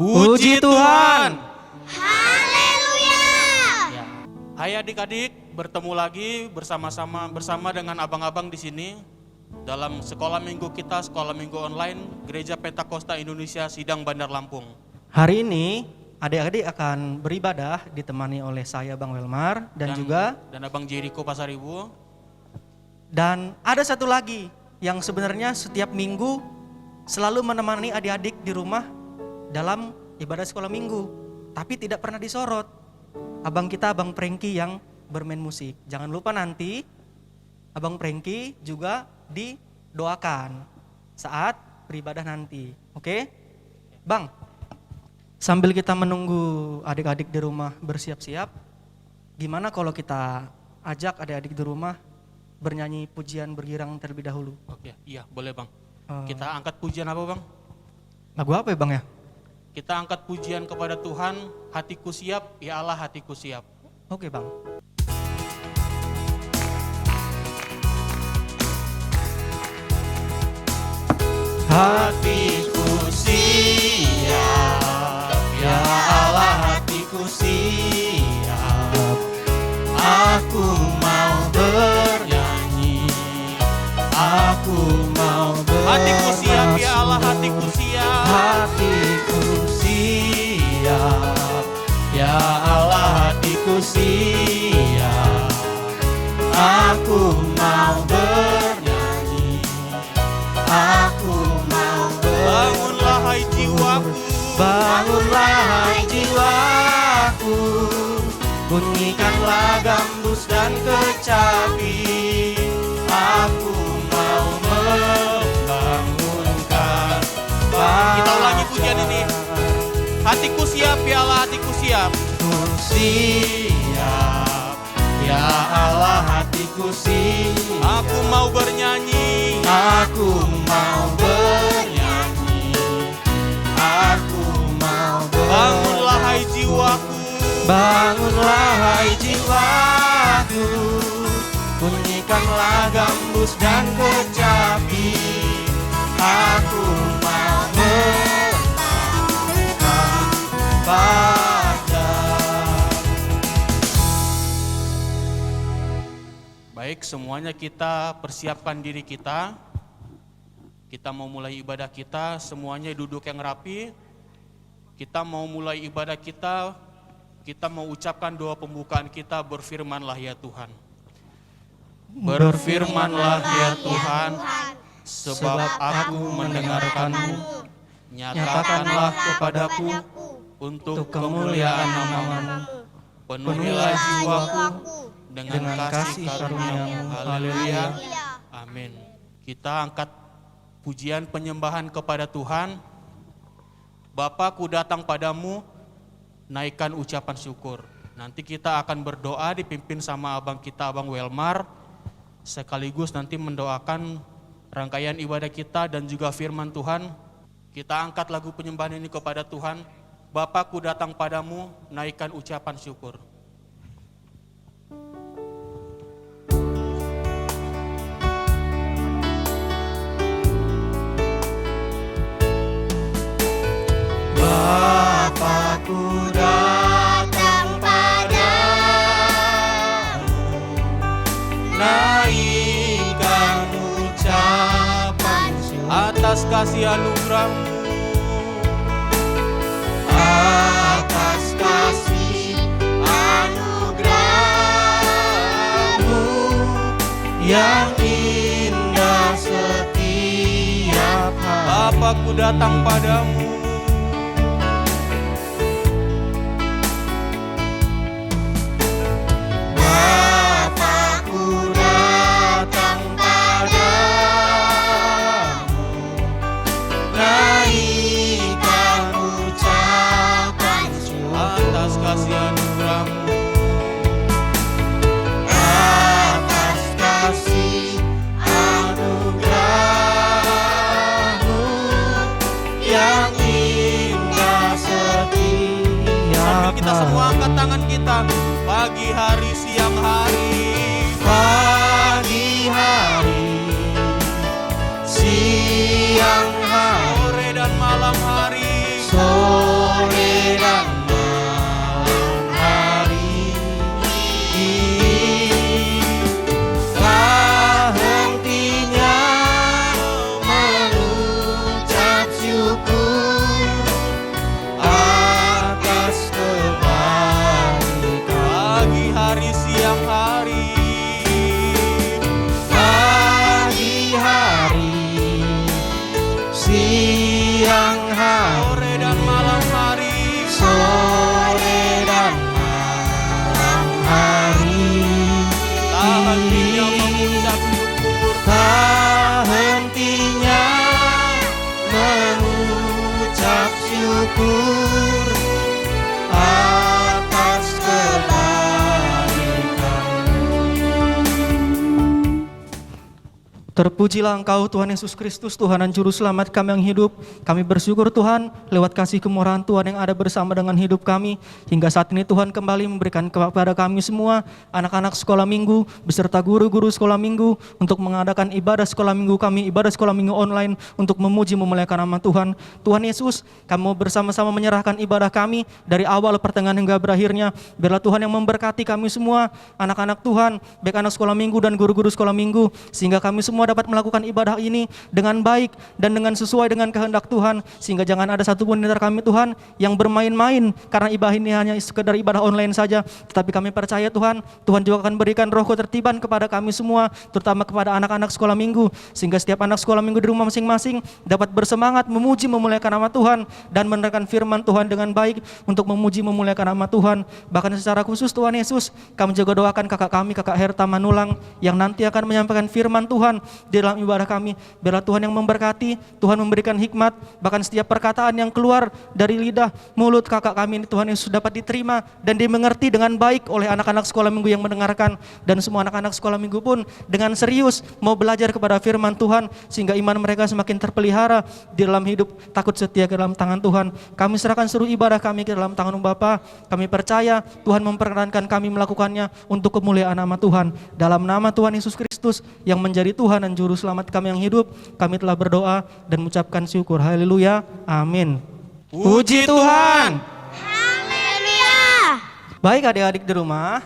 Puji Tuhan. Haleluya. Ya. Hai adik-adik, bertemu lagi bersama dengan abang-abang di sini dalam sekolah minggu kita, sekolah minggu online Gereja Pentakosta Indonesia Sidang Bandar Lampung. Hari ini adik-adik akan beribadah ditemani oleh saya Bang Welmar dan Abang Jericho Pasaribu. Dan ada satu lagi yang sebenarnya setiap minggu selalu menemani adik-adik di rumah dalam ibadah sekolah minggu, tapi tidak pernah disorot. Abang kita, Abang Prengki yang bermain musik. Jangan lupa nanti Abang Prengki juga didoakan saat beribadah nanti. Oke? Bang, sambil kita menunggu adik-adik di rumah bersiap-siap, gimana kalau kita ajak adik-adik di rumah bernyanyi pujian bergirang terlebih dahulu? Oke, iya boleh Bang. Kita angkat pujian apa Bang? Lagu apa ya Bang ya? Kita angkat pujian kepada Tuhan, hatiku siap, ya Allah hatiku siap. Oke Bang. Hatiku siap, ya Allah hatiku siap. Aku mau bernyanyi, aku mau bernyanyi. Hatiku siap, ya Allah hatiku siap. Hatiku siap, ya Allah hatiku siap. Aku mau bernyanyi, aku mau bernyanyi. Bangunlah hai jiwaku, bangunlah hai jiwaku. Bunyikanlah gambus dan kecapi. Aku mau membangunkan. Kita ulangi pujian ini. Hatiku siap, ya Allah hatiku siap. Hatiku siap, ya Allah hatiku siap. Aku mau bernyanyi, aku mau bernyanyi. Aku mau bernyanyi. Bangunlah hai jiwaku, bangunlah hai jiwaku. Bunyikanlah gambus dan kecapi. Aku mau membangunkan Fajar. Baik, semuanya kita persiapkan diri kita. Kita mau mulai ibadah kita, semuanya duduk yang rapi. Kita mau mulai ibadah kita. Kita mau ucapkan doa pembukaan kita, berfirmanlah ya Tuhan. Berfirmanlah ya Tuhan, sebab aku mendengarkanmu. Nyatakanlah kepadaku untuk kemuliaan nama-Mu. Penuhilah jiwaku dengan kasih karunia-Mu. Haleluya. Amin. Kita angkat pujian penyembahan kepada Tuhan. Bapa, ku datang padamu, naikkan ucapan syukur. Nanti kita akan berdoa dipimpin sama abang kita, Abang Welmar. Sekaligus nanti mendoakan rangkaian ibadah kita dan juga firman Tuhan. Kita angkat lagu penyembahan ini kepada Tuhan. Bapa, ku datang padamu, naikkan ucapan syukur. Bapa-Ku datang padamu, naikkan ucapan syukur atas kasih anugerah-Mu, atas kasih anugerah-Mu yang indah setiap hari. Bapa-Ku datang padamu, kasih anugerah-Mu, atas kasih anugerah-Mu yang indah setiap. Sambil kita semua angkat tangan kita, pagi hari siang hari, pagi hari siang hari, sore dan malam hari, sore siang hari, sore dan malam hari, sore dan malam hari, tak hentinya mengucap syukur, tak hentinya mengucap syukur atas kebaikan. Terpujilah Engkau Tuhan Yesus Kristus, Tuhan dan Juru Selamat kami yang hidup. Kami bersyukur Tuhan lewat kasih kemurahan Tuhan yang ada bersama dengan hidup kami. Hingga saat ini Tuhan kembali memberikan kepada kami semua anak-anak sekolah minggu beserta guru-guru sekolah minggu untuk mengadakan ibadah sekolah minggu kami, ibadah sekolah minggu online untuk memuji memuliakan nama Tuhan. Tuhan Yesus, kami mau bersama-sama menyerahkan ibadah kami dari awal pertengahan hingga berakhirnya. Biarlah Tuhan yang memberkati kami semua, anak-anak Tuhan, baik anak sekolah minggu dan guru-guru sekolah minggu, sehingga kami semua dapat melakukan ibadah ini dengan baik dan dengan sesuai dengan kehendak Tuhan, sehingga jangan ada satupun di antara kami Tuhan yang bermain-main karena ibadah ini hanya sekedar ibadah online saja, tetapi kami percaya Tuhan, Tuhan juga akan berikan roh ketertiban kepada kami semua, terutama kepada anak-anak sekolah minggu, sehingga setiap anak sekolah minggu di rumah masing-masing dapat bersemangat memuji memuliakan nama Tuhan dan menerangkan firman Tuhan dengan baik untuk memuji memuliakan nama Tuhan. Bahkan secara khusus Tuhan Yesus, kami juga doakan kakak kami, kakak Herta Manulang yang nanti akan menyampaikan firman Tuhan di dalam ibadah kami. Biarlah Tuhan yang memberkati, Tuhan memberikan hikmat, bahkan setiap perkataan yang keluar dari lidah mulut kakak kami ini Tuhan Yesus dapat diterima dan dimengerti dengan baik oleh anak-anak sekolah minggu yang mendengarkan, dan semua anak-anak sekolah minggu pun dengan serius mau belajar kepada firman Tuhan, sehingga iman mereka semakin terpelihara di dalam hidup takut setia ke dalam tangan Tuhan. Kami serahkan seluruh ibadah kami ke dalam tangan Bapa. Kami percaya Tuhan memperkenankan kami melakukannya untuk kemuliaan nama Tuhan. Dalam nama Tuhan Yesus Kristus yang menjadi Tuhan dan Juru Selamat kami yang hidup, kami telah berdoa dan mengucapkan syukur. Haleluya, amin. Puji Tuhan. Haleluya. Baik adik-adik di rumah,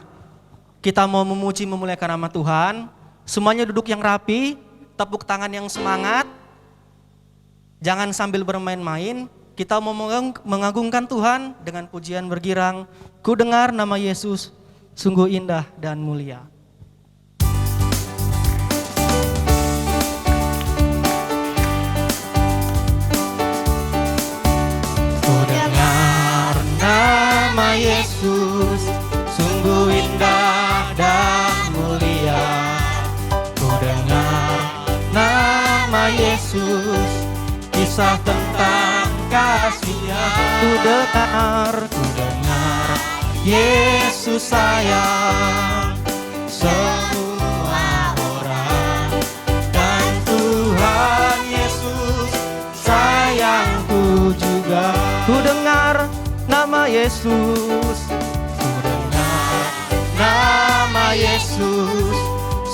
kita mau memuji memuliakan nama Tuhan. Semuanya duduk yang rapi, tepuk tangan yang semangat. Jangan sambil bermain-main. Kita mau mengagungkan Tuhan dengan pujian bergirang. Ku dengar nama Yesus, sungguh indah dan mulia. Nama Yesus sungguh indah dan mulia. Ku dengar nama Yesus, kisah tentang kasih-Nya. Ku dengar Yesus sayang semua orang, dan Tuhan Yesus sayangku juga. Ku dengar nama Yesus, ku dengar nama Yesus,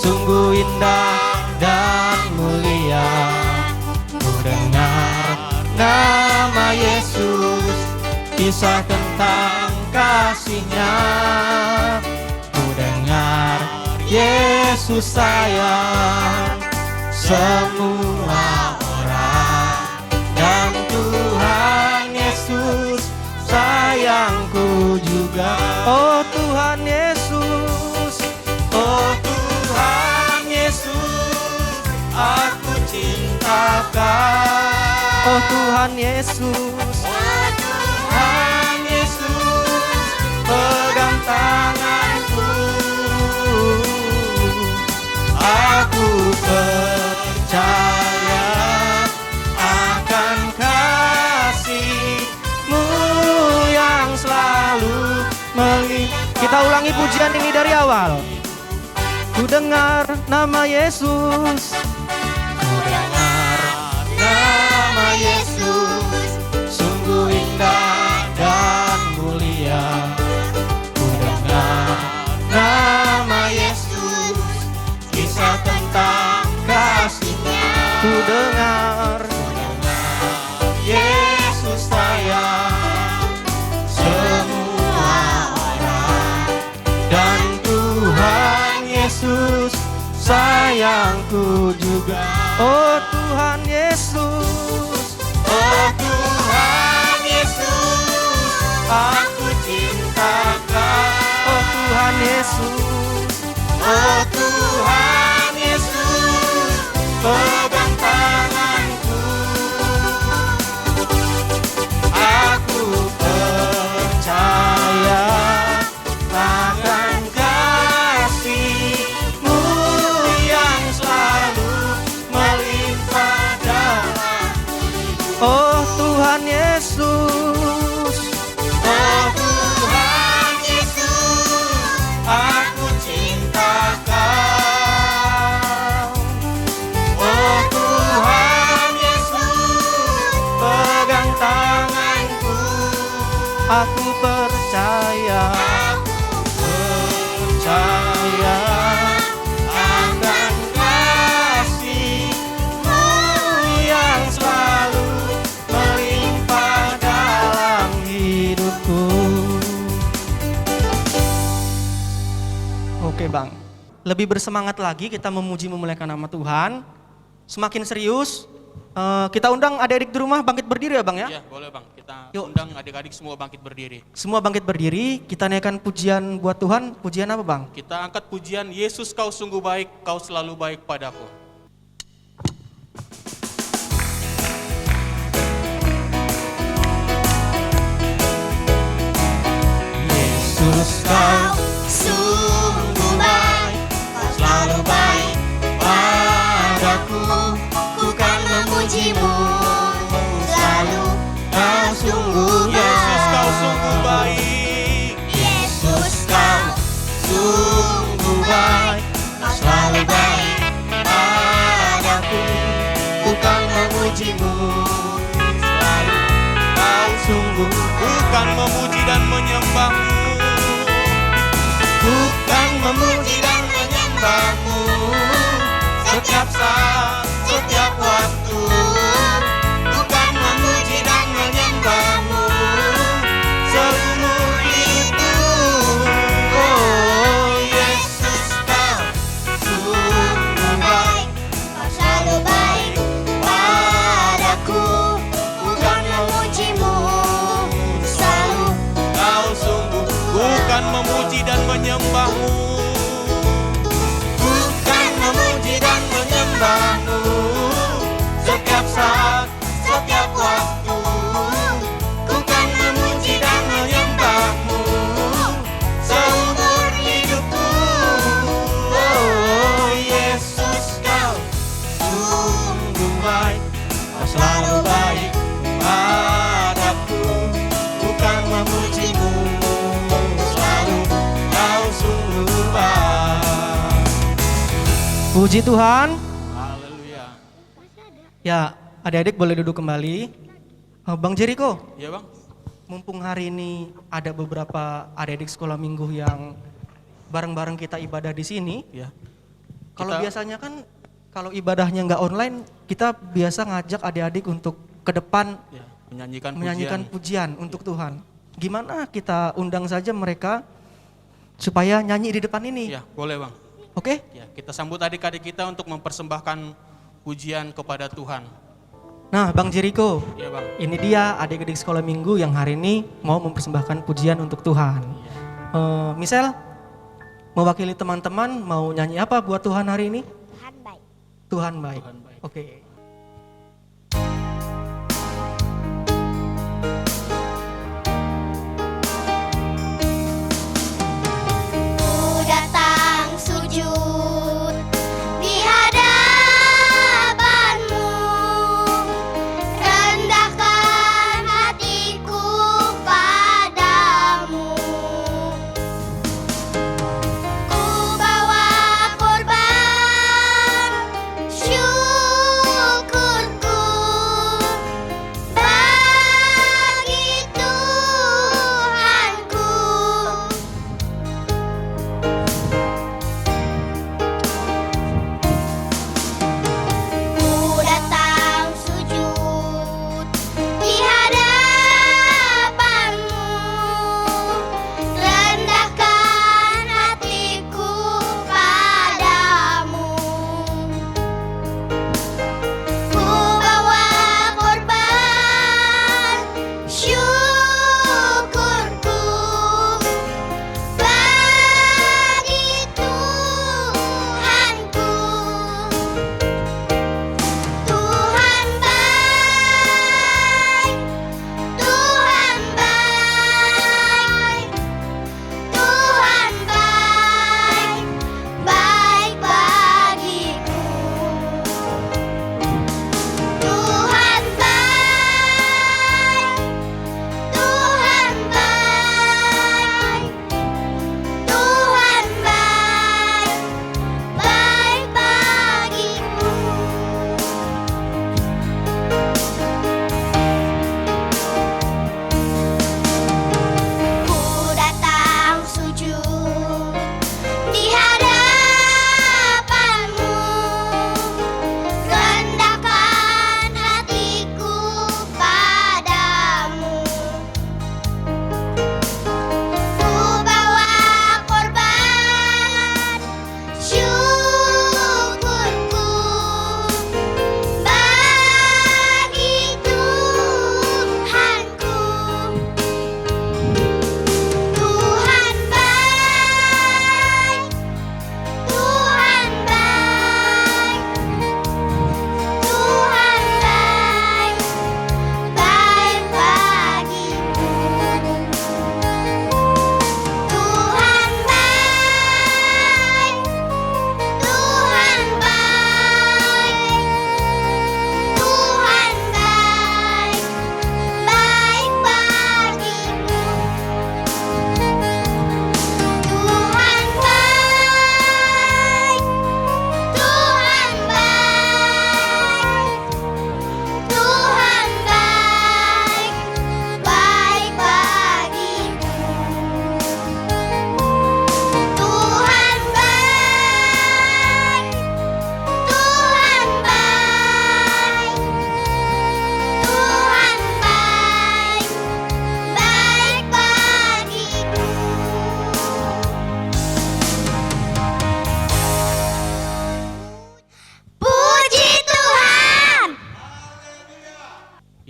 sungguh indah dan mulia. Ku dengar nama Yesus, kisah tentang kasih-Nya. Ku dengar Yesus sayang semua orang, dan Tuhan Yesus sayangku juga. Oh Tuhan Yesus, oh Tuhan Yesus, aku cintakan. Oh Tuhan Yesus, oh Tuhan Yesus, pegang tanganku. Aku percaya akan kasih-Mu yang selalu Kita ulangi pujian ini dari awal. Ku dengar nama Yesus, ku dengar nama Yesus, sungguh indah dan mulia. Ku dengar nama Yesus, kisah tentang kasih-Nya. Ku dengar Yesus sayang semua orang, dan Tuhan Yesus sayangku juga. Oh Tuhan Yesus, oh Tuhan Yesus, aku cintakan. Oh Tuhan Yesus, oh Tuhan Yesus, pegang tanganku. Oh Tuhan Yesus, Oh Tuhan Yesus, aku cinta Kau. Oh Tuhan Yesus, pegang tanganku, aku percaya, percaya akan kasih-Mu yang selalu melimpah dalam hidupku. Oke Bang, lebih bersemangat lagi kita memuji memuliakan nama Tuhan. Semakin serius, kita undang adik-adik di rumah bangkit berdiri ya Bang ya. Ya, boleh Bang. Kita Yuk. undang adik-adik semua bangkit berdiri. Semua bangkit berdiri, kita naikkan pujian buat Tuhan. Pujian apa Bang? Kita angkat pujian Yesus kau sungguh baik, kau selalu baik padaku. Yesus kau sungguh baik, kau selalu baik padaku. Ku kan memuji-Mu selalu, kau sungguh Yesus kau baik. sungguh baik. Yesus kau sungguh baik, kau selalu baik padaku. Ku kan memuji-Mu selalu, kau sungguh Bukan memuji dan menyembah-Mu, bukan memuji dan menyembah-Mu setiap saat, setiap waktu. bukan memuji dan menyembah-Mu Seumur hidup. Oh Yesus kau sungguh baik, kau selalu baik padaku. Bukan memuji-Mu selalu, kau sungguh. Bukan memuji dan menyembah-Mu, bukan memuji dan menyembah-Mu setiap saat, setiap waktu. Bukan memuji dan menyembah-Mu seumur hidupku. oh Yesus kau Sungguh baik, kau selalu baik padaku. Bukan memuji-Mu selalu, kau sungguh baik. Puji Tuhan. Haleluya. Ya, adik-adik boleh duduk kembali. Bang Jericho, Ya Bang. mumpung hari ini ada beberapa adik-adik sekolah minggu yang bareng-bareng kita ibadah di sini. Ya. Kalau Kita- biasanya kan kalau ibadahnya nggak online, kita biasa ngajak adik-adik untuk ke depan Ya, menyanyikan pujian untuk Tuhan. Gimana kita undang saja mereka supaya nyanyi di depan ini, Ya, boleh Bang. oke? Ya, kita sambut adik-adik kita untuk mempersembahkan pujian kepada Tuhan. Nah, Bang Jericho, Ya Bang. ini dia adik-adik sekolah minggu yang hari ini mau mempersembahkan pujian untuk Tuhan. Misal, mewakili teman-teman mau nyanyi apa buat Tuhan hari ini? Tuhan baik. Tuhan baik. Tuhan baik. Oke. Ku datang sujud di hadapan-Mu, rendahkan hatiku padamu. Ku bawa korban syukur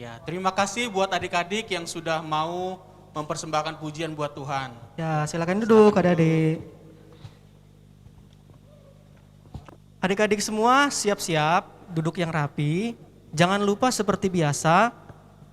Ya, terima kasih buat adik-adik yang sudah mau mempersembahkan pujian buat Tuhan. Ya, silakan duduk adik-adik. Adik-adik semua siap-siap, duduk yang rapi. Jangan lupa seperti biasa,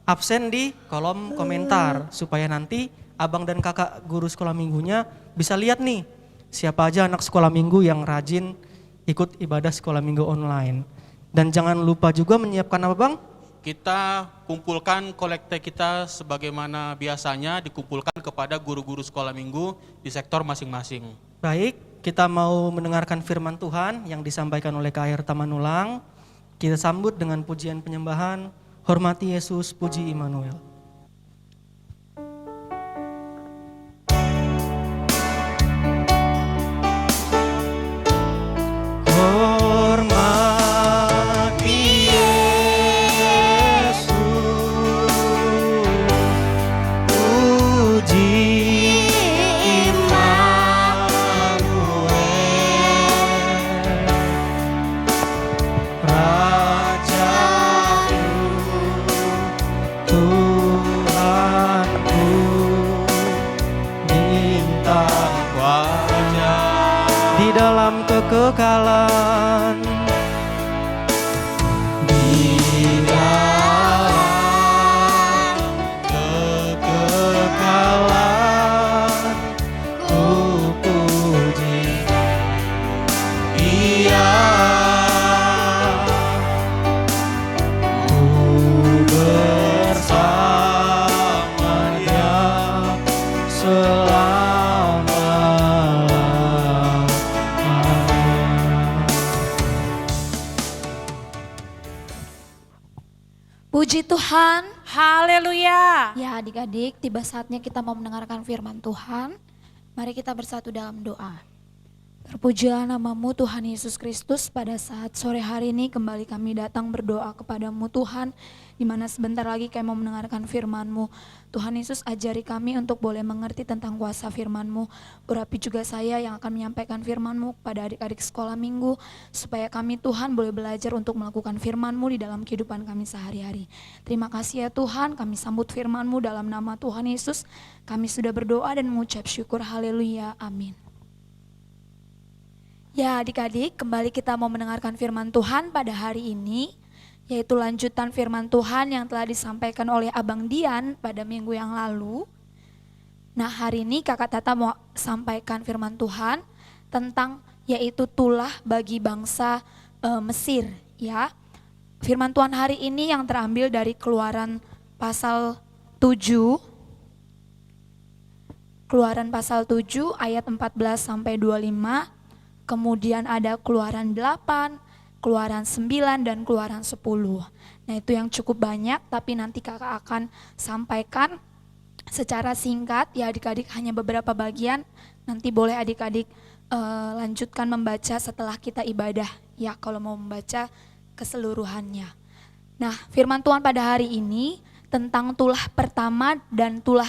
absen di kolom komentar. Supaya nanti abang dan kakak guru sekolah minggunya bisa lihat nih, siapa aja anak sekolah minggu yang rajin ikut ibadah sekolah minggu online. Dan jangan lupa juga menyiapkan apa bang? Kita kumpulkan kolekte kita sebagaimana biasanya dikumpulkan kepada guru-guru sekolah minggu di sektor masing-masing. Baik, kita mau mendengarkan firman Tuhan yang disampaikan oleh KR Tamanulang. Kita sambut dengan pujian penyembahan, hormati Yesus, puji Immanuel. Hormati Yesus, puji Rajaku, Tuhanku, bintang wajah di dalam kekekalan, di dalam kekekalan, ku puji Dia. Puji Tuhan. Haleluya. Ya adik-adik, tiba saatnya kita mau mendengarkan firman Tuhan. Mari kita bersatu dalam doa. Terpujilah namamu Tuhan Yesus Kristus. Pada saat sore hari ini kembali kami datang berdoa kepadamu Tuhan, di mana sebentar lagi kami mau mendengarkan firman-Mu. Tuhan Yesus, ajari kami untuk boleh mengerti tentang kuasa firman-Mu. Urapi juga saya yang akan menyampaikan firman-Mu kepada adik-adik sekolah minggu, supaya kami Tuhan boleh belajar untuk melakukan firman-Mu di dalam kehidupan kami sehari-hari. Terima kasih ya Tuhan, kami sambut firman-Mu dalam nama Tuhan Yesus. Kami sudah berdoa dan mengucap syukur. Haleluya, amin. Ya adik-adik, kembali kita mau mendengarkan firman Tuhan pada hari ini, yaitu lanjutan firman Tuhan yang telah disampaikan oleh Abang Dian pada minggu yang lalu. Nah hari ini kakak Tata mau sampaikan firman Tuhan tentang yaitu tulah bagi bangsa Mesir. Ya, firman Tuhan hari ini yang terambil dari Keluaran pasal 7. Keluaran pasal 7 ayat 14 sampai 25. Kemudian ada Keluaran 8, Keluaran 9, dan Keluaran 10. Nah itu yang cukup banyak, tapi nanti kakak akan sampaikan secara singkat ya adik-adik, hanya beberapa bagian. Nanti boleh adik-adik lanjutkan membaca setelah kita ibadah ya, kalau mau membaca keseluruhannya. Nah firman Tuhan pada hari ini tentang tulah pertama dan tulah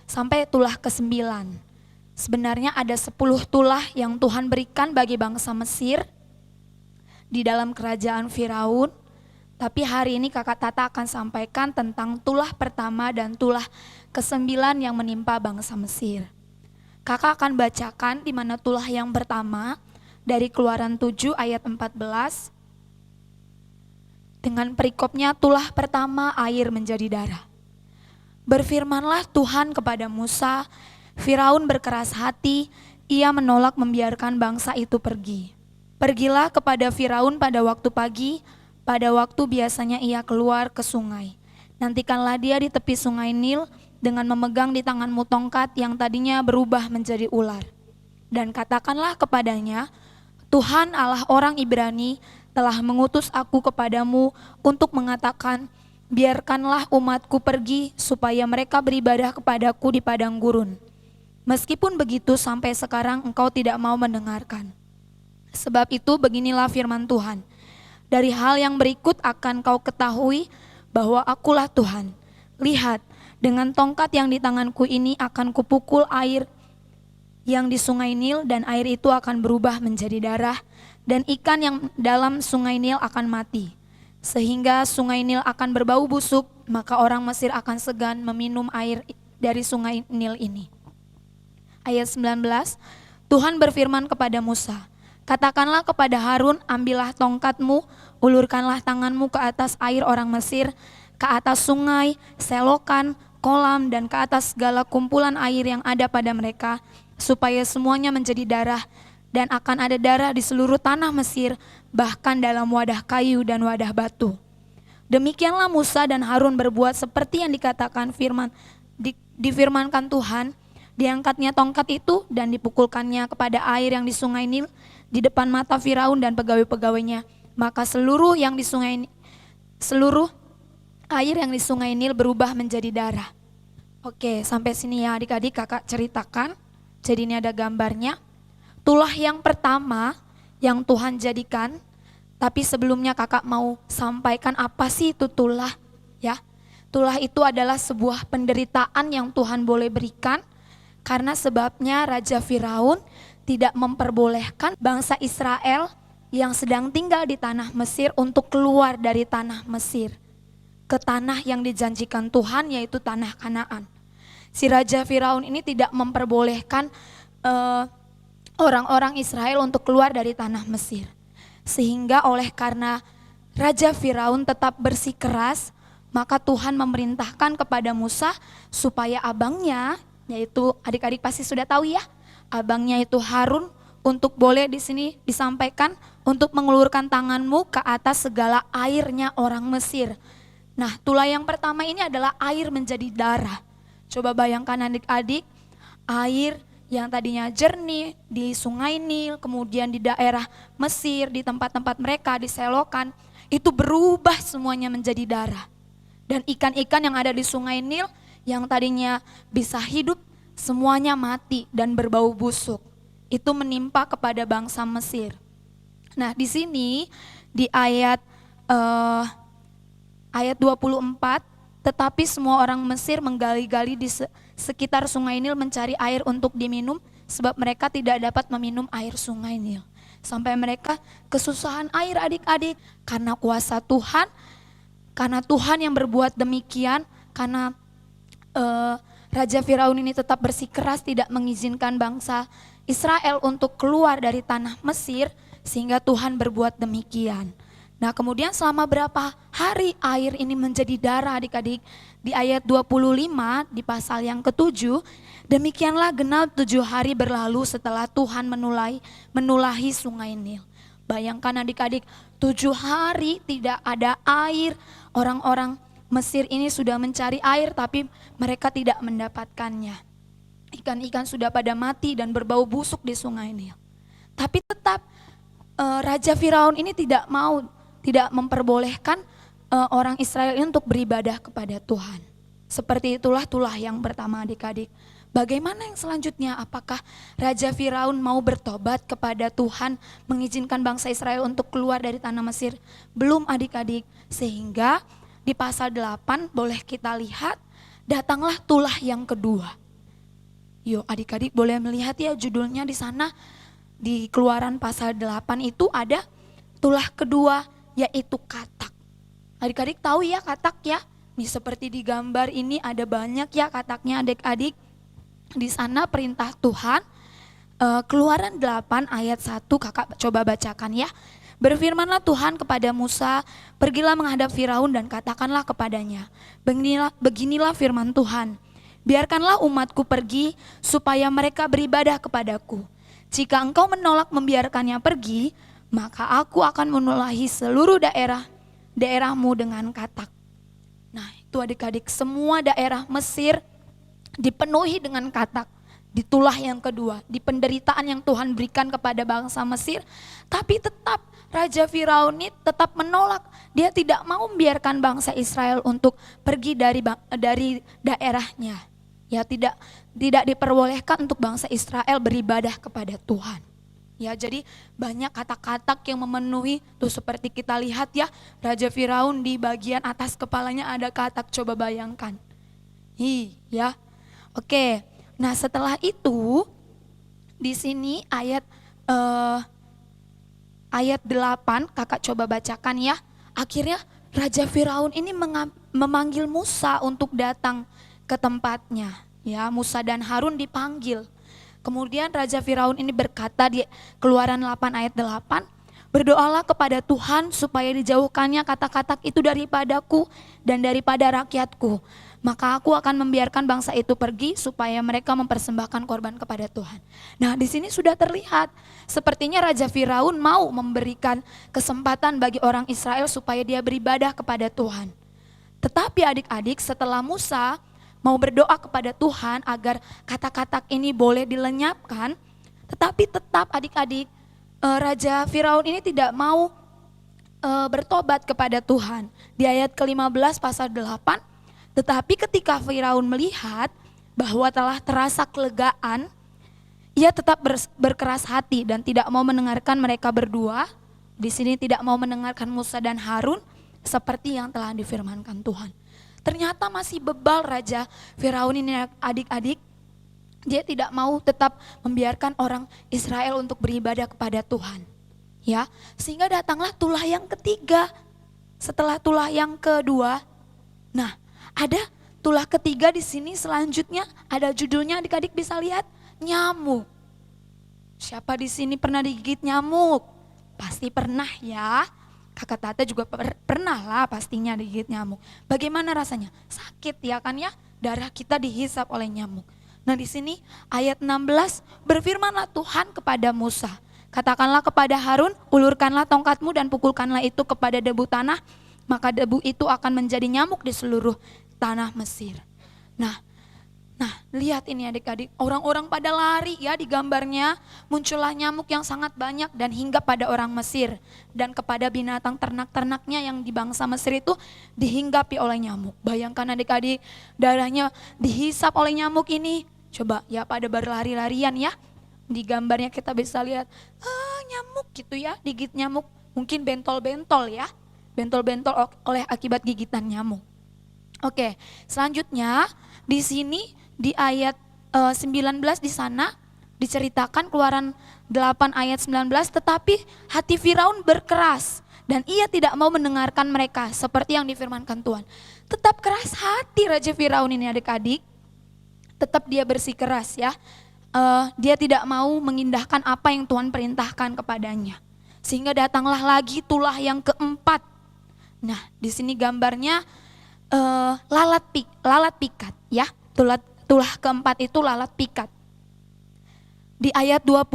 sampai tulah ke-9. Sebenarnya ada 10 tulah yang Tuhan berikan bagi bangsa Mesir di dalam kerajaan Firaun. Tapi hari ini kakak Tata akan sampaikan tentang tulah pertama dan tulah ke-9 yang menimpa bangsa Mesir. Kakak akan bacakan di mana tulah yang pertama dari Keluaran 7 ayat 14. Dengan perikopnya tulah pertama air menjadi darah. Berfirmanlah Tuhan kepada Musa, Firaun berkeras hati, ia menolak membiarkan bangsa itu pergi. Pergilah kepada Firaun pada waktu pagi, pada waktu biasanya ia keluar ke sungai. Nantikanlah dia di tepi sungai Nil dengan memegang di tanganmu tongkat yang tadinya berubah menjadi ular. Dan katakanlah kepadanya, Tuhan Allah orang Ibrani telah mengutus aku kepadamu untuk mengatakan, biarkanlah umatku pergi supaya mereka beribadah kepadaku di padang gurun. Meskipun begitu sampai sekarang engkau tidak mau mendengarkan. Sebab itu beginilah firman Tuhan. Dari hal yang berikut akan kau ketahui bahwa akulah Tuhan. Lihat, dengan tongkat yang di tanganku ini akan kupukul air yang di sungai Nil, dan air itu akan berubah menjadi darah, dan ikan yang dalam sungai Nil akan mati. sehingga sungai Nil akan berbau busuk, maka orang Mesir akan segan meminum air dari sungai Nil ini. Ayat 19, Tuhan berfirman kepada Musa, katakanlah kepada Harun, ambillah tongkatmu, ulurkanlah tanganmu ke atas air orang Mesir, ke atas sungai, selokan, kolam, dan ke atas segala kumpulan air yang ada pada mereka, supaya semuanya menjadi darah, dan akan ada darah di seluruh tanah Mesir, bahkan dalam wadah kayu dan wadah batu. Demikianlah Musa dan Harun berbuat seperti yang dikatakan difirmankan Tuhan. Diangkatnya tongkat itu dan dipukulkannya kepada air yang di sungai Nil di depan mata Firaun dan pegawai-pegawainya. Maka seluruh air yang di sungai Nil berubah menjadi darah. Oke, sampai sini ya adik-adik kakak ceritakan. Jadi ini ada gambarnya. Tulah yang pertama yang Tuhan jadikan, tapi sebelumnya kakak mau sampaikan apa sih itu tulah ya. Tulah itu adalah sebuah penderitaan yang Tuhan boleh berikan karena sebabnya Raja Firaun tidak memperbolehkan bangsa Israel yang sedang tinggal di tanah Mesir untuk keluar dari tanah Mesir ke tanah yang dijanjikan Tuhan, yaitu tanah Kanaan. Si Raja Firaun ini tidak memperbolehkan orang-orang Israel untuk keluar dari tanah Mesir. Sehingga karena Raja Firaun tetap bersikeras, maka Tuhan memerintahkan kepada Musa supaya abangnya, yaitu adik-adik pasti sudah tahu ya, abangnya itu Harun, untuk boleh di sini disampaikan untuk mengulurkan tanganmu ke atas segala airnya orang Mesir. Nah, tulah yang pertama ini adalah air menjadi darah. Coba bayangkan adik-adik, air yang tadinya jernih di sungai Nil, kemudian di daerah Mesir, di tempat-tempat mereka, di selokan, itu berubah semuanya menjadi darah. Dan ikan-ikan yang ada di sungai Nil yang tadinya bisa hidup, semuanya mati dan berbau busuk. Itu menimpa kepada bangsa Mesir. Nah, di sini di ayat 24, tetapi semua orang Mesir menggali-gali di sekitar sungai Nil mencari air untuk diminum, sebab mereka tidak dapat meminum air sungai Nil. Sampai mereka kesusahan air adik-adik karena kuasa Tuhan, karena Tuhan yang berbuat demikian, karena Raja Firaun ini tetap bersikeras tidak mengizinkan bangsa Israel untuk keluar dari tanah Mesir, sehingga Tuhan berbuat demikian. Nah, kemudian selama berapa hari air ini menjadi darah adik-adik? Di ayat 25 di pasal yang ke-7, demikianlah genap 7 hari berlalu setelah Tuhan menulahi sungai Nil. Bayangkan adik-adik, 7 hari tidak ada air. Orang-orang Mesir ini sudah mencari air tapi mereka tidak mendapatkannya. Ikan-ikan sudah pada mati dan berbau busuk di sungai Nil. Tapi tetap Raja Firaun ini tidak memperbolehkan orang Israel ini untuk beribadah kepada Tuhan. Seperti itulah tulah yang pertama adik-adik. Bagaimana yang selanjutnya? Apakah Raja Firaun mau bertobat kepada Tuhan, mengizinkan bangsa Israel untuk keluar dari tanah Mesir? Belum adik-adik. Sehingga di pasal 8 boleh kita lihat, datanglah tulah yang kedua. Yuk adik-adik boleh melihat ya judulnya di sana. Di Keluaran pasal 8 itu ada tulah kedua, yaitu katak. Adik-adik tahu ya katak ya? Nih seperti di gambar ini ada banyak ya kataknya adik-adik. Di sana perintah Tuhan, Keluaran 8 ayat 1 kakak coba bacakan ya. Berfirmanlah Tuhan kepada Musa, pergilah menghadap Firaun dan katakanlah kepadanya, beginilah firman Tuhan, biarkanlah umatku pergi supaya mereka beribadah kepadaku. Jika engkau menolak membiarkannya pergi, maka aku akan menulahi seluruh daerahmu dengan katak. Nah itu adik-adik, semua daerah Mesir dipenuhi dengan katak. Di tulah yang kedua, di penderitaan yang Tuhan berikan kepada bangsa Mesir, tapi tetap Raja Firaun ini tetap menolak. Dia tidak mau membiarkan bangsa Israel untuk pergi dari daerahnya. Ya tidak diperbolehkan untuk bangsa Israel beribadah kepada Tuhan. Ya jadi banyak katak-katak yang memenuhi, tuh seperti kita lihat ya, Raja Firaun di bagian atas kepalanya ada katak, coba bayangkan. Ya. Oke. Nah setelah itu di sini ayat 8 kakak coba bacakan ya. akhirnya Raja Firaun ini memanggil Musa untuk datang ke tempatnya. Ya, Musa dan Harun dipanggil. Kemudian Raja Firaun ini berkata di Keluaran 8 ayat 8, "Berdoalah kepada Tuhan supaya dijauhkannya kata-kata itu daripadaku dan daripada rakyatku. Maka aku akan membiarkan bangsa itu pergi supaya mereka mempersembahkan korban kepada Tuhan." Nah, di sini sudah terlihat sepertinya Raja Firaun mau memberikan kesempatan bagi orang Israel supaya dia beribadah kepada Tuhan. Tetapi adik-adik, setelah Musa mau berdoa kepada Tuhan agar kata-kata ini boleh dilenyapkan, tetapi tetap adik-adik, Raja Firaun ini tidak mau bertobat kepada Tuhan. Di ayat ke-15 pasal 8, tetapi ketika Firaun melihat bahwa telah terasa kelegaan, ia tetap berkeras hati dan tidak mau mendengarkan mereka berdua. Di sini tidak mau mendengarkan Musa dan Harun seperti yang telah difirmankan Tuhan. Ternyata masih bebal Raja Firaun ini adik-adik. Dia tidak mau tetap membiarkan orang Israel untuk beribadah kepada Tuhan. Ya, sehingga datanglah tulah yang ketiga. Setelah tulah yang kedua, nah, ada tulah ketiga di sini selanjutnya ada judulnya adik-adik bisa lihat, nyamuk. Siapa di sini pernah digigit nyamuk? Pasti pernah ya. Kakak Tata juga pernah lah pastinya digigit nyamuk. Bagaimana rasanya? Sakit ya kan ya? Darah kita dihisap oleh nyamuk. Nah di sini ayat 16, berfirmanlah Tuhan kepada Musa, katakanlah kepada Harun, ulurkanlah tongkatmu dan pukulkanlah itu kepada debu tanah, maka debu itu akan menjadi nyamuk di seluruh tanah Mesir. Nah lihat ini adik-adik, orang-orang pada lari ya, di gambarnya muncullah nyamuk yang sangat banyak dan hingga pada orang Mesir dan kepada binatang ternak-ternaknya yang di bangsa Mesir itu dihinggapi oleh nyamuk. Bayangkan adik-adik, darahnya dihisap oleh nyamuk ini. Coba ya, pada berlari-larian ya. Di gambarnya kita bisa lihat nyamuk gitu ya, digigit nyamuk, mungkin bentol-bentol ya. Bentol-bentol oleh akibat gigitan nyamuk. Oke, selanjutnya di sini di ayat 19 di sana diceritakan Keluaran 8 ayat 19, tetapi hati Firaun berkeras dan ia tidak mau mendengarkan mereka seperti yang difirmankan Tuhan. Tetap keras hati Raja Firaun ini adik-adik, tetap dia bersikeras ya. Dia tidak mau mengindahkan apa yang Tuhan perintahkan kepadanya. Sehingga datanglah lagi tulah yang keempat. Nah, di sini gambarnya lalat pikat ya. Tulah keempat itu lalat pikat. Di ayat 20,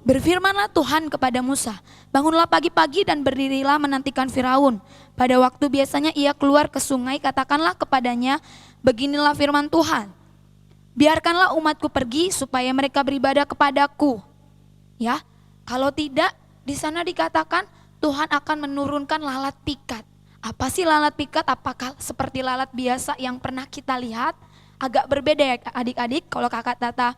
berfirmanlah Tuhan kepada Musa, bangunlah pagi-pagi dan berdirilah menantikan Firaun. Pada waktu biasanya ia keluar ke sungai, katakanlah kepadanya, beginilah firman Tuhan, biarkanlah umatku pergi supaya mereka beribadah kepadaku. Ya, kalau tidak, di sana dikatakan Tuhan akan menurunkan lalat pikat. Apa sih lalat pikat? Apakah seperti lalat biasa yang pernah kita lihat? Agak berbeda ya adik-adik. Kalau kakak Tata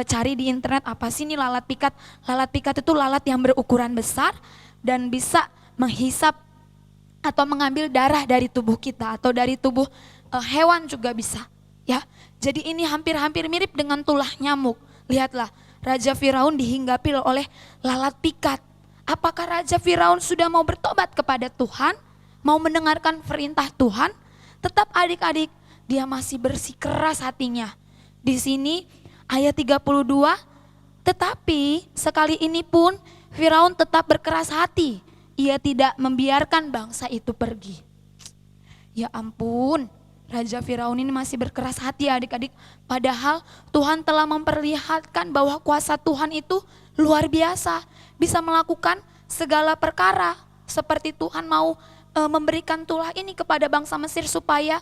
cari di internet, apa sih ini lalat pikat? Lalat pikat itu lalat yang berukuran besar dan bisa menghisap atau mengambil darah dari tubuh kita atau dari tubuh hewan juga bisa. Ya, jadi ini hampir-hampir mirip dengan tulah nyamuk. Lihatlah, Raja Firaun dihinggapi oleh lalat pikat. Apakah Raja Firaun sudah mau bertobat kepada Tuhan? Mau mendengarkan perintah Tuhan? Tetap adik-adik, dia masih bersikeras hatinya. Di sini ayat 32, tetapi sekali ini pun Firaun tetap berkeras hati. Ia tidak membiarkan bangsa itu pergi. Ya ampun, Raja Firaun ini masih berkeras hati adik-adik. Padahal Tuhan telah memperlihatkan bahwa kuasa Tuhan itu luar biasa. Bisa melakukan segala perkara. Seperti Tuhan mau memberikan tulah ini kepada bangsa Mesir supaya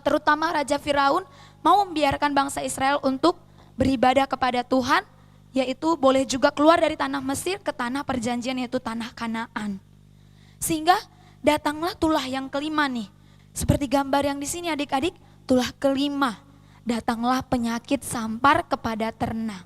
terutama Raja Firaun mau membiarkan bangsa Israel untuk beribadah kepada Tuhan, yaitu boleh juga keluar dari tanah Mesir ke tanah perjanjian yaitu tanah Kanaan. Sehingga datanglah tulah yang kelima nih. Seperti gambar yang di sini adik-adik, tulah kelima. Datanglah penyakit sampar kepada ternak.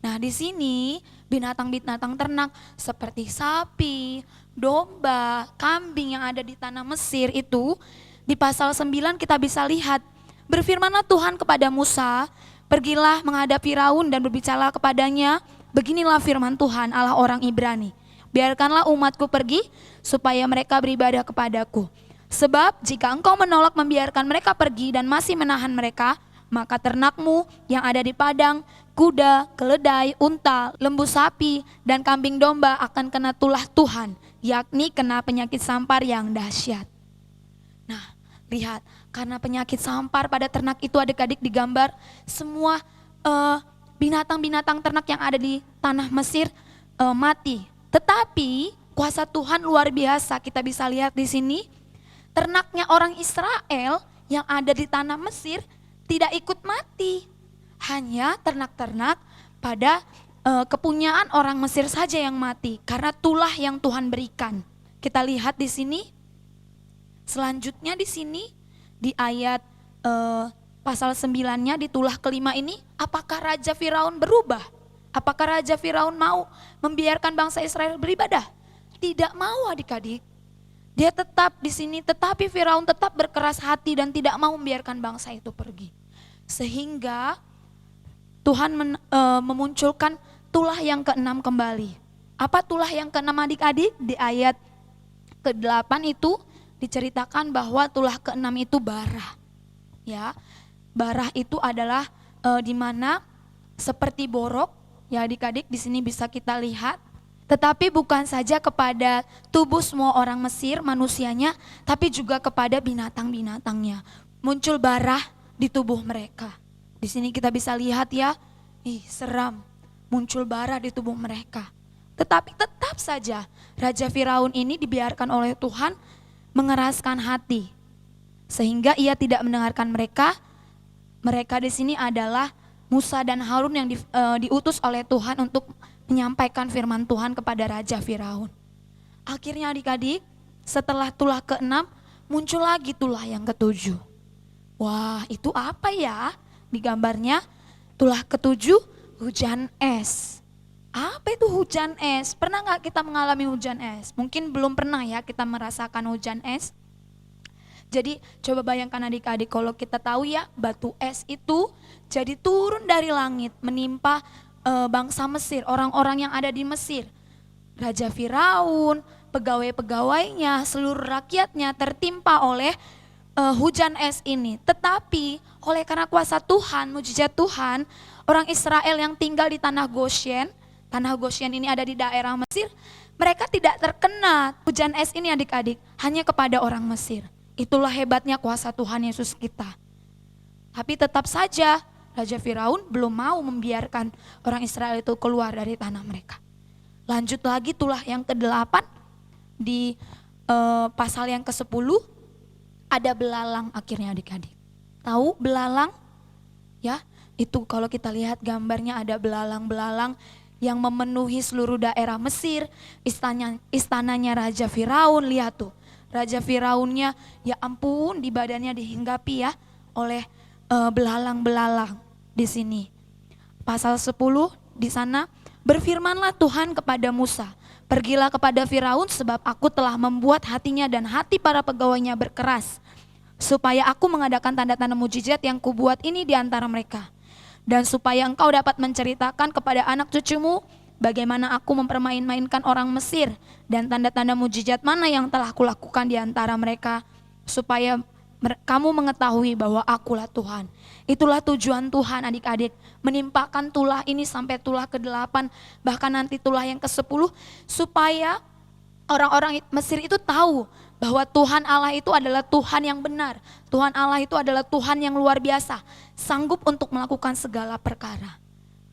Nah, di sini binatang-binatang ternak seperti sapi, domba, kambing yang ada di tanah Mesir itu, di pasal 9 kita bisa lihat, berfirmanlah Tuhan kepada Musa, pergilah menghadap Firaun dan berbicara kepadanya, beginilah firman Tuhan Allah orang Ibrani, biarkanlah umatku pergi supaya mereka beribadah kepadaku. Sebab jika engkau menolak membiarkan mereka pergi dan masih menahan mereka, maka ternakmu yang ada di padang, kuda, keledai, unta, lembu sapi, dan kambing domba akan kena tulah Tuhan, yakni kena penyakit sampar yang dahsyat. Nah, lihat, karena penyakit sampar pada ternak itu adik-adik digambar semua binatang-binatang ternak yang ada di tanah Mesir mati. Tetapi kuasa Tuhan luar biasa, kita bisa lihat di sini. Ternaknya orang Israel yang ada di tanah Mesir tidak ikut mati. Hanya ternak-ternak pada kepunyaan orang Mesir saja yang mati karena tulah yang Tuhan berikan. Kita lihat di sini. Selanjutnya di sini di ayat pasal 9-nya di tulah kelima ini, apakah Raja Firaun berubah? Apakah Raja Firaun mau membiarkan bangsa Israel beribadah? Tidak mau adik-adik. Dia tetap di sini, tetapi Firaun tetap berkeras hati dan tidak mau membiarkan bangsa itu pergi. Sehingga Tuhan memunculkan tulah yang ke-6 kembali. Apa tulah yang ke-6 adik-adik? Di ayat ke-8 itu diceritakan bahwa tulah ke-6 itu bara. Ya, bara itu adalah di mana seperti borok. Ya adik-adik, di sini bisa kita lihat. Tetapi bukan saja kepada tubuh semua orang Mesir, manusianya, tapi juga kepada binatang-binatangnya. Muncul bara di tubuh mereka. Di sini kita bisa lihat ya, seram, muncul bara di tubuh mereka. Tetapi tetap saja Raja Firaun ini dibiarkan oleh Tuhan mengeraskan hati. Sehingga ia tidak mendengarkan mereka. Mereka di sini adalah Musa dan Harun yang diutus oleh Tuhan untuk menyampaikan firman Tuhan kepada Raja Firaun. Akhirnya adik-adik, setelah tulah ke-6 muncul lagi tulah yang ke-7. Wah, itu apa ya? Di gambarnya tulah ke-7 hujan es. Apa itu hujan es? Pernah gak kita mengalami hujan es? Mungkin belum pernah ya kita merasakan hujan es. Jadi coba bayangkan adik-adik, kalau kita tahu ya batu es itu jadi turun dari langit menimpa bangsa Mesir, orang-orang yang ada di Mesir. Raja Firaun, pegawai-pegawainya, seluruh rakyatnya tertimpa oleh hujan es ini. Tetapi oleh karena kuasa Tuhan, mujizat Tuhan, orang Israel yang tinggal di tanah Goshen ini ada di daerah Mesir, mereka tidak terkena hujan es ini adik-adik, hanya kepada orang Mesir. Itulah hebatnya kuasa Tuhan Yesus kita. Tapi tetap saja Raja Firaun belum mau membiarkan orang Israel itu keluar dari tanah mereka. Lanjut lagi tulah yang ke-8 di pasal yang ke-10 ada belalang akhirnya adik-adik. Tahu belalang? Ya, itu kalau kita lihat gambarnya ada belalang-belalang yang memenuhi seluruh daerah Mesir, istananya Raja Firaun. Lihat tuh, Raja Firaunnya ya ampun di badannya dihinggapi ya oleh belalang-belalang. Di sini pasal 10 di sana, berfirmanlah Tuhan kepada Musa, pergilah kepada Firaun sebab aku telah membuat hatinya dan hati para pegawainya berkeras, supaya aku mengadakan tanda-tanda mujizat yang kubuat ini di antara mereka, dan supaya engkau dapat menceritakan kepada anak cucumu bagaimana aku mempermain-mainkan orang Mesir dan tanda-tanda mujizat mana yang telah kulakukan di antara mereka, supaya kamu mengetahui bahwa akulah Tuhan. Itulah tujuan Tuhan adik-adik, menimpakan tulah ini sampai tulah ke-8, bahkan nanti tulah yang ke-10, supaya orang-orang Mesir itu tahu bahwa Tuhan Allah itu adalah Tuhan yang benar. Tuhan Allah itu adalah Tuhan yang luar biasa, sanggup untuk melakukan segala perkara.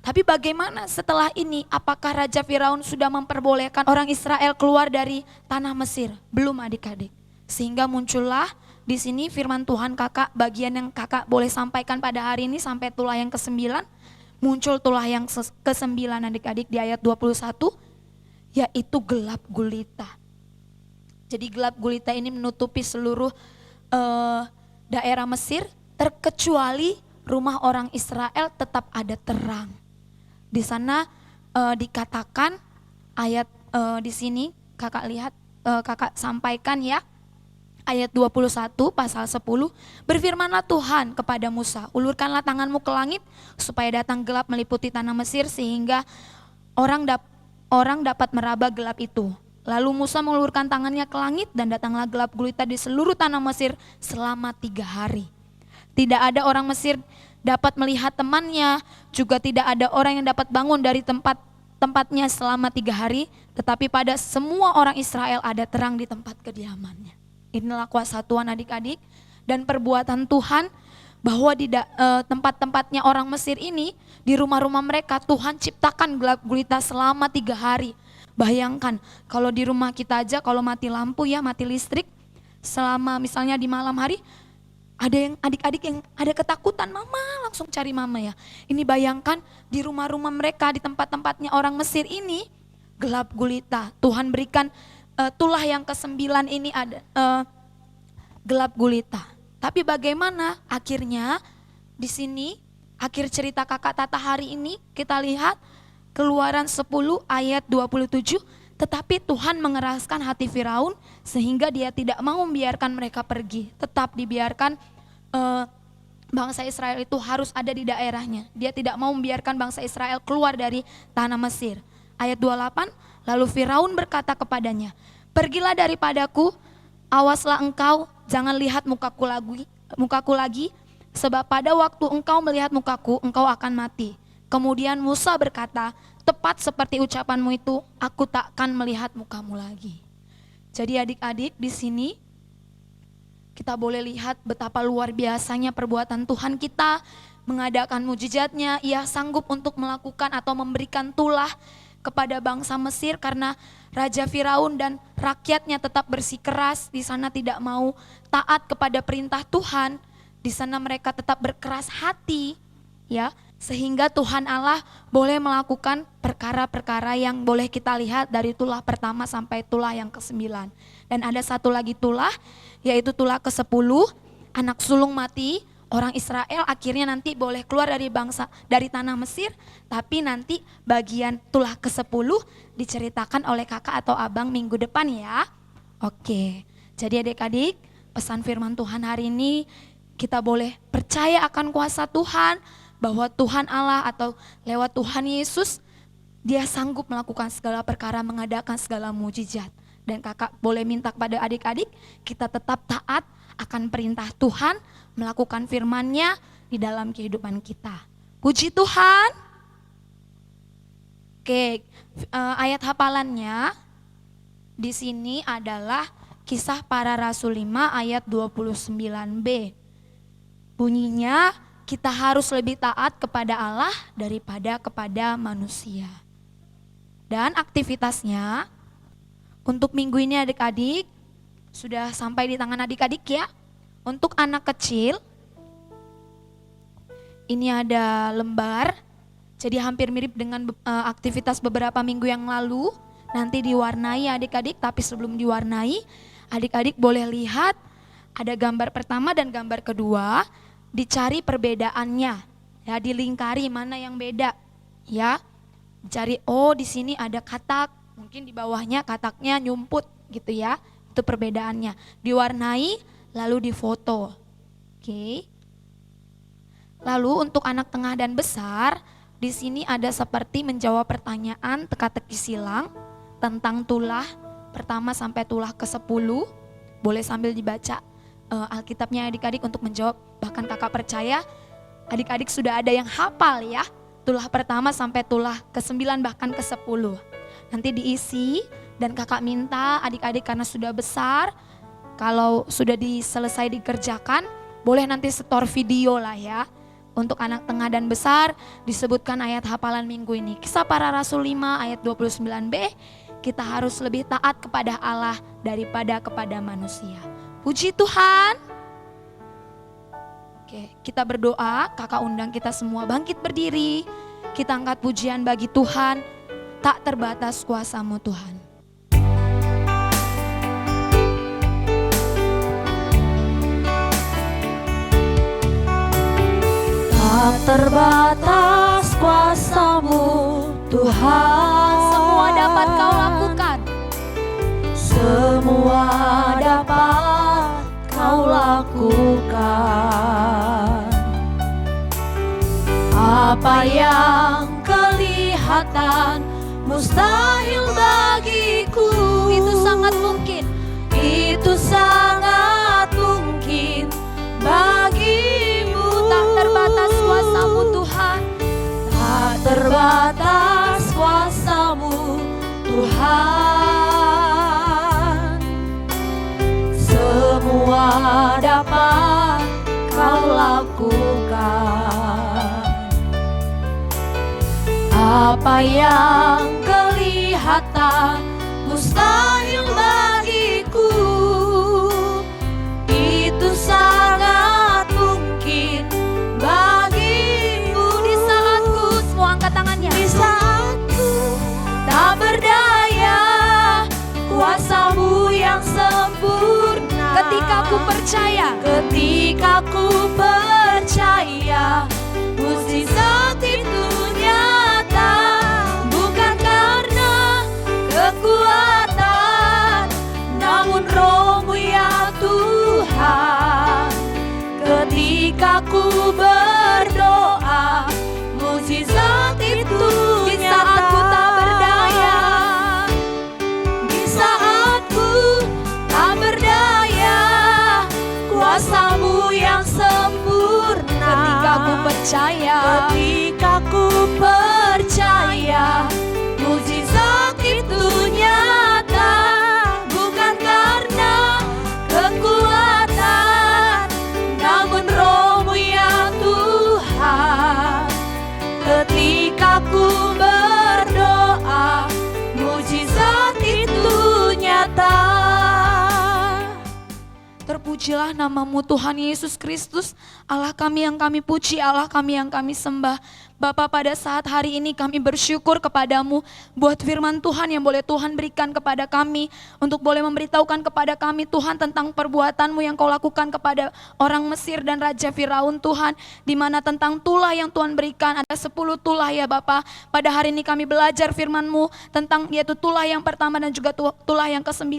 Tapi bagaimana setelah ini? Apakah Raja Firaun sudah memperbolehkan orang Israel keluar dari tanah Mesir? Belum adik-adik. Sehingga muncullah di sini firman Tuhan kakak, bagian yang kakak boleh sampaikan pada hari ini sampai tulah yang ke-9. Muncul tulah yang ke-9 adik-adik di ayat 21, yaitu gelap gulita. Jadi gelap gulita ini menutupi seluruh daerah Mesir, terkecuali rumah orang Israel tetap ada terang. Di sana dikatakan ayat di sini kakak lihat, kakak sampaikan ya. Ayat 21 pasal 10, berfirmanlah Tuhan kepada Musa, ulurkanlah tanganmu ke langit supaya datang gelap meliputi tanah Mesir sehingga orang dapat meraba gelap itu. Lalu Musa mengulurkan tangannya ke langit dan datanglah gelap gulita di seluruh tanah Mesir selama 3 hari. Tidak ada orang Mesir dapat melihat temannya, juga tidak ada orang yang dapat bangun dari tempatnya selama 3 hari, tetapi pada semua orang Israel ada terang di tempat kediamannya. Inilah kuasa Tuhan adik-adik dan perbuatan Tuhan bahwa di tempat-tempatnya orang Mesir ini, di rumah-rumah mereka Tuhan ciptakan gelap gulita selama 3 hari. Bayangkan kalau di rumah kita aja kalau mati lampu ya, mati listrik selama misalnya di malam hari, ada yang adik-adik yang ada ketakutan, mama langsung cari mama ya. Ini bayangkan di rumah-rumah mereka, di tempat-tempatnya orang Mesir ini gelap gulita. Tuhan berikan tulah yang ke-9 ini ada gelap gulita. Tapi bagaimana akhirnya di sini akhir cerita kakak Tata hari ini kita lihat Keluaran 10 ayat 27, tetapi Tuhan mengeraskan hati Firaun sehingga dia tidak mau membiarkan mereka pergi. Tetap dibiarkan bangsa Israel itu harus ada di daerahnya. Dia tidak mau membiarkan bangsa Israel keluar dari tanah Mesir. Ayat 28, lalu Firaun berkata kepadanya, pergilah daripadaku, awaslah engkau, jangan lihat mukaku lagi, sebab pada waktu engkau melihat mukaku, engkau akan mati. Kemudian Musa berkata, tepat seperti ucapanmu itu, aku takkan melihat mukamu lagi. Jadi adik-adik di sini kita boleh lihat betapa luar biasanya perbuatan Tuhan kita mengadakan mujizatnya. Ia sanggup untuk melakukan atau memberikan tulah kepada bangsa Mesir karena Raja Firaun dan rakyatnya tetap bersikeras di sana, tidak mau taat kepada perintah Tuhan. Di sana mereka tetap berkeras hati, ya. Sehingga Tuhan Allah boleh melakukan perkara-perkara yang boleh kita lihat dari tulah pertama sampai tulah yang ke-9. Dan ada satu lagi tulah, yaitu tulah ke-10, anak sulung mati, orang Israel akhirnya nanti boleh keluar dari tanah Mesir, tapi nanti bagian tulah ke-10 diceritakan oleh kakak atau abang minggu depan ya. Oke, jadi adik-adik pesan firman Tuhan hari ini kita boleh percaya akan kuasa Tuhan, bahwa Tuhan Allah atau lewat Tuhan Yesus, dia sanggup melakukan segala perkara, mengadakan segala mujizat. Dan kakak boleh minta kepada adik-adik, kita tetap taat akan perintah Tuhan, melakukan firman-Nya di dalam kehidupan kita. Puji Tuhan. Oke, ayat hafalannya di sini adalah Kisah Para Rasul 5 ayat 29b. Bunyinya, kita harus lebih taat kepada Allah daripada kepada manusia. Dan aktivitasnya untuk minggu ini adik-adik sudah sampai di tangan adik-adik ya. Untuk anak kecil ini ada lembar, jadi hampir mirip dengan aktivitas beberapa minggu yang lalu. Nanti diwarnai adik-adik, tapi sebelum diwarnai adik-adik boleh lihat ada gambar pertama dan gambar kedua. Dicari perbedaannya, ya, dilingkari mana yang beda, ya. Cari, oh di sini ada katak, mungkin di bawahnya kataknya nyumput gitu ya. Itu perbedaannya. Diwarnai lalu difoto. Oke. Lalu untuk anak tengah dan besar, di sini ada seperti menjawab pertanyaan teka-teki silang tentang tulah pertama sampai tulah ke-10. Boleh sambil dibaca Alkitabnya adik-adik untuk menjawab. Bahkan kakak percaya adik-adik sudah ada yang hafal ya, tulah pertama sampai tulah ke-9 bahkan ke-10. Nanti diisi dan kakak minta adik-adik karena sudah besar, kalau sudah selesai dikerjakan boleh nanti setor video lah ya. Untuk anak tengah dan besar disebutkan ayat hafalan minggu ini, Kisah Para Rasul 5 ayat 29b, kita harus lebih taat kepada Allah daripada kepada manusia. Puji Tuhan. Oke, kita berdoa, kakak undang kita semua bangkit berdiri. Kita angkat pujian bagi Tuhan, tak terbatas kuasa-Mu Tuhan. Tak terbatas kuasa-Mu Tuhan. Semua dapat Kau lakukan. Semua dapat Kau lakukan. Apa yang kelihatan mustahil bagiku. Itu sangat mungkin. Itu sangat mungkin bagimu. Tak terbatas kuasa-Mu Tuhan. Tak terbatas kuasa-Mu Tuhan. Semua dapat Kau lakukan. Apa yang kelihatan mustahil bagiku, itu sangat mungkin bagimu. Di saatku, semua angkat tangannya. Di saatku tak berdaya, kuasa-Mu yang sempurna. Ketika ku percaya, Ketika ku percaya, mukjizat itu nyata. Bukan karena kekuatan, namun Roh-Mu ya Tuhan. Ketika ku berdoa, mukjizat itu di saat ku tak berdaya, di saatku tak berdaya, kuasa-Mu yang sempurna. ketika ku percaya, Ketika ku percaya, mukjizat itu nyata. Bukan karena kekuatan, namun Roh-Mu ya Tuhan. Ketika ku berdoa, mukjizat itu nyata. terpujilah nama-Mu Tuhan Yesus Kristus, Allah kami yang kami puji, Allah kami yang kami sembah. Bapa, pada saat hari ini kami bersyukur kepadamu buat firman Tuhan yang boleh Tuhan berikan kepada kami, untuk boleh memberitahukan kepada kami Tuhan tentang perbuatan-Mu yang Kau lakukan kepada orang Mesir dan Raja Firaun Tuhan, di mana tentang tulah yang Tuhan berikan, ada 10 tulah ya Bapa. Pada hari ini kami belajar firman-Mu tentang yaitu tulah yang pertama dan juga tulah yang ke-9.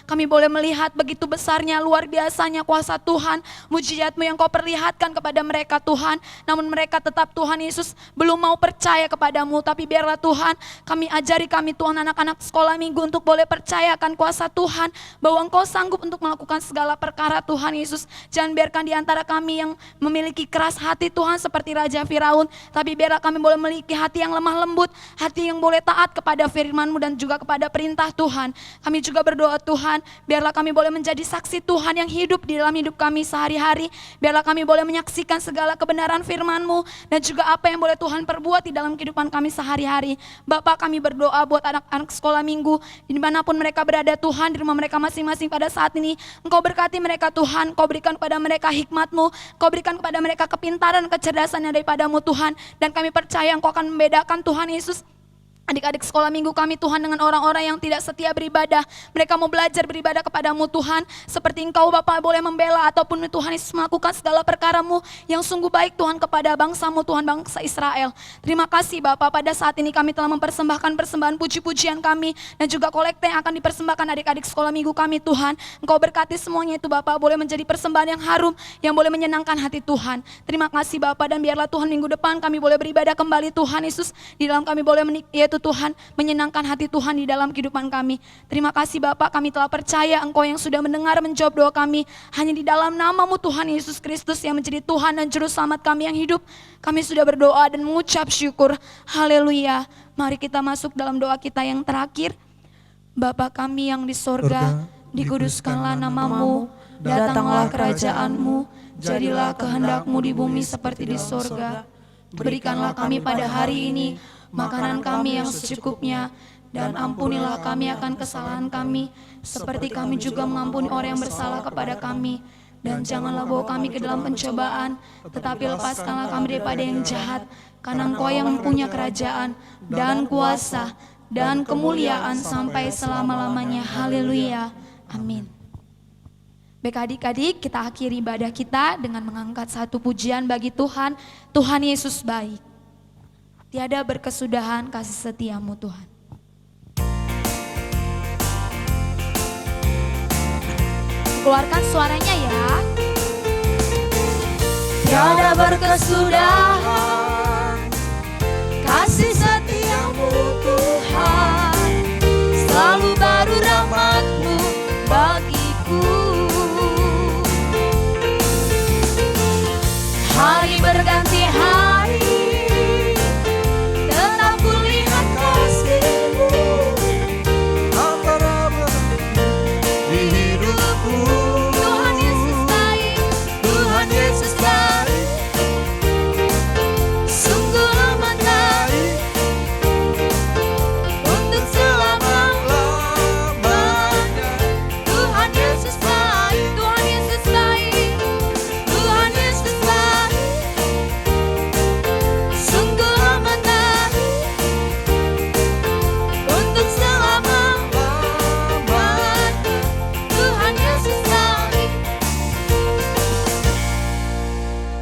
Kami boleh melihat begitu besarnya, luar biasanya kuasa Tuhan, mujizat-Mu yang Kau perlihatkan kepada mereka Tuhan, namun mereka tetap Tuhan Yesus belum mau percaya kepadamu. Tapi biarlah Tuhan kami ajari kami Tuhan anak-anak sekolah minggu untuk boleh percaya akan kuasa Tuhan, bahwa Engkau sanggup untuk melakukan segala perkara Tuhan Yesus. Jangan biarkan di antara kami yang memiliki keras hati Tuhan seperti Raja Firaun, tapi biarlah kami boleh memiliki hati yang lemah lembut, hati yang boleh taat kepada firman-Mu dan juga kepada perintah Tuhan. Kami juga berdoa Tuhan, biarlah kami boleh menjadi saksi Tuhan yang hidup di dalam hidup kami sehari-hari. Biarlah kami boleh menyaksikan segala kebenaran firman-Mu dan juga apa yang boleh Tuhan perbuat di dalam kehidupan kami sehari-hari. Bapak, kami berdoa buat anak-anak sekolah minggu dimanapun mereka berada Tuhan, di rumah mereka masing-masing pada saat ini. Engkau berkati mereka Tuhan, Kau berikan kepada mereka hikmat-Mu, Kau berikan kepada mereka kepintaran, kecerdasan yang daripada-Mu Tuhan. Dan kami percaya Engkau akan membedakan Tuhan Yesus adik-adik sekolah minggu kami Tuhan dengan orang-orang yang tidak setia beribadah. Mereka mau belajar beribadah kepadamu Tuhan, seperti Engkau Bapa boleh membela ataupun Tuhan Yesus melakukan segala perkara-Mu yang sungguh baik Tuhan kepada bangsa-Mu Tuhan, bangsa Israel. Terima kasih Bapa, pada saat ini kami telah mempersembahkan persembahan puji-pujian kami dan juga kolekte yang akan dipersembahkan adik-adik sekolah minggu kami Tuhan. Engkau berkati semuanya itu Bapa, boleh menjadi persembahan yang harum yang boleh menyenangkan hati Tuhan. Terima kasih Bapa, dan biarlah Tuhan minggu depan kami boleh beribadah kembali Tuhan Yesus, di dalam kami boleh yaitu Tuhan menyenangkan hati Tuhan di dalam kehidupan kami. Terima kasih Bapak, kami telah percaya Engkau yang sudah mendengar menjawab doa kami. Hanya di dalam nama-Mu Tuhan Yesus Kristus yang menjadi Tuhan dan Juru Selamat kami yang hidup, kami sudah berdoa dan mengucap syukur. Haleluya. Mari kita masuk dalam doa kita yang terakhir. Bapa kami yang di sorga, dikuduskanlah nama-Mu, datanglah kerajaan-Mu, jadilah kehendak-Mu di bumi seperti di sorga. Berikanlah kami pada hari ini makanan kami yang secukupnya, dan ampunilah kami akan kesalahan kami, seperti kami juga mengampuni orang yang bersalah kepada kami. Dan janganlah bawa kami ke dalam pencobaan, tetapi lepaskanlah kami daripada yang jahat, karena Engkau yang mempunyai kerajaan, dan kuasa, dan kemuliaan sampai selama-lamanya. Haleluya. Amin. Baik adik-adik, kita akhiri ibadah kita dengan mengangkat satu pujian bagi Tuhan. Tuhan Yesus baik. Tiada berkesudahan kasih setia-Mu Tuhan. Keluarkan suaranya ya. Tiada berkesudahan kasih setia-Mu Tuhan.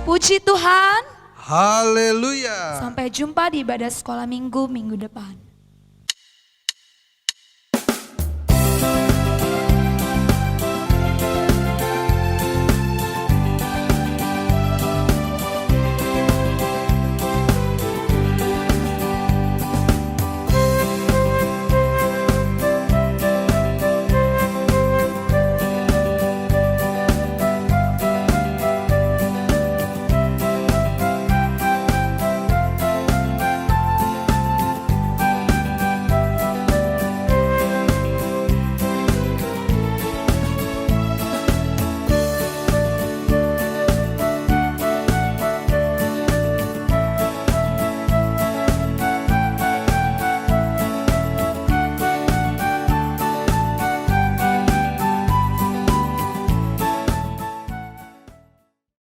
Puji Tuhan. Haleluya. Sampai jumpa di ibadah sekolah minggu depan.